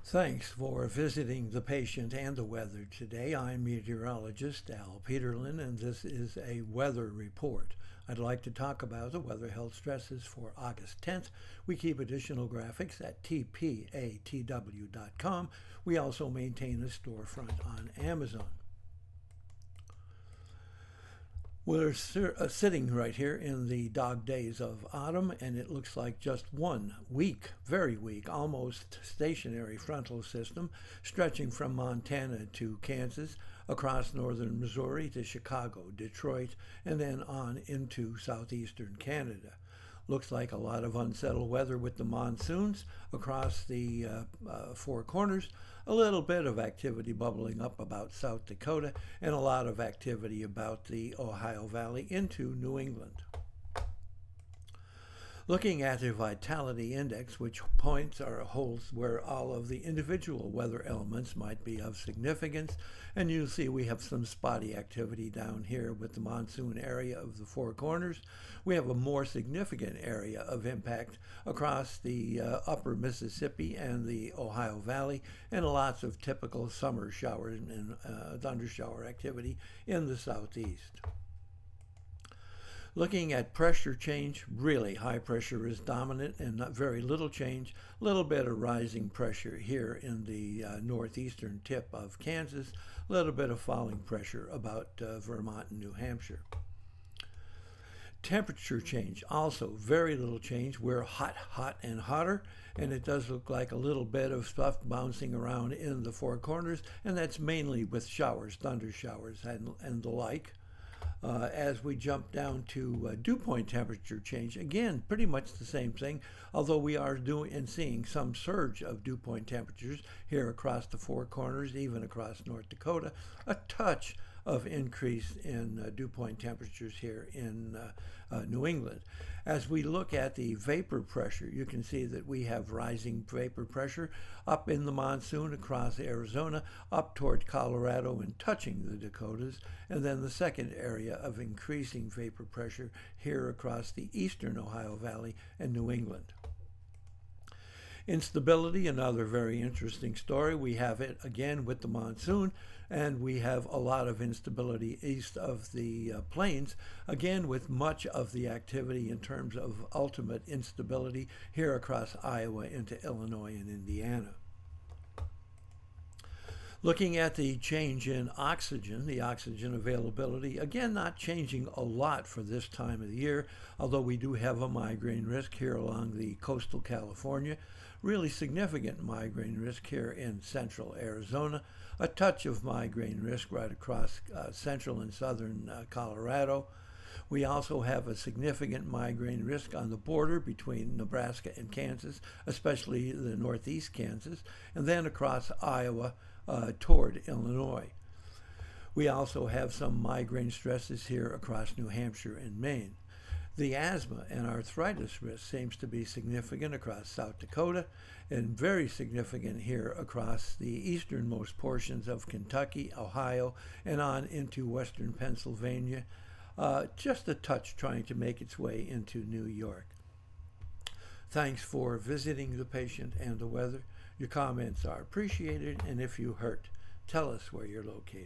Thanks for visiting the patient and the weather today. I'm meteorologist Al Peterlin, and this is a weather report. I'd like to talk about the weather health stresses for August 10th. We keep additional graphics at tpatw.com. We also maintain a storefront on Amazon. We're sitting right here in the dog days of autumn, and it looks like just one weak, very weak, almost stationary frontal system stretching from Montana to Kansas, across northern Missouri to Chicago, Detroit, and then on into southeastern Canada. Looks like a lot of unsettled weather with the monsoons across the Four Corners, a little bit of activity bubbling up about South Dakota, and a lot of activity about the Ohio Valley into New England. Looking at the vitality index, which points or holds where all of the individual weather elements might be of significance, and you'll see we have some spotty activity down here with the monsoon area of the Four Corners. We have a more significant area of impact across the upper Mississippi and the Ohio Valley, and lots of typical summer showers and thundershower activity in the southeast. Looking at pressure change, really high pressure is dominant and not very little change. A little bit of rising pressure here in the northeastern tip of Kansas. A little bit of falling pressure about Vermont and New Hampshire. Temperature change, also very little change. We're hot and hotter, and it does look like a little bit of stuff bouncing around in the Four Corners, and that's mainly with showers, thunder showers, and the like. As we jump down to dew point temperature change, again, pretty much the same thing, although we are doing and seeing some surge of dew point temperatures here across the Four Corners, even across North Dakota, a touch of increase in dew point temperatures here in New England. As we look at the vapor pressure, you can see that we have rising vapor pressure up in the monsoon across Arizona, up toward Colorado and touching the Dakotas, and then the second area of increasing vapor pressure here across the eastern Ohio Valley and New England. Instability, another very interesting story. We have it again with the monsoon, and we have a lot of instability east of the plains, again with much of the activity in terms of ultimate instability here across Iowa into Illinois and Indiana. Looking at the change in oxygen, the oxygen availability, again not changing a lot for this time of the year, although we do have a migraine risk here along the coastal California, really significant migraine risk here in central Arizona, a touch of migraine risk right across central and southern Colorado. We also have a significant migraine risk on the border between Nebraska and Kansas, especially the northeast Kansas, and then across Iowa toward Illinois. We also have some migraine stresses here across New Hampshire and Maine. The asthma and arthritis risk seems to be significant across South Dakota and very significant here across the easternmost portions of Kentucky, Ohio, and on into western Pennsylvania. Just a touch trying to make its way into New York. Thanks for visiting the patient and the weather. Your comments are appreciated, and if you hurt, tell us where you're located.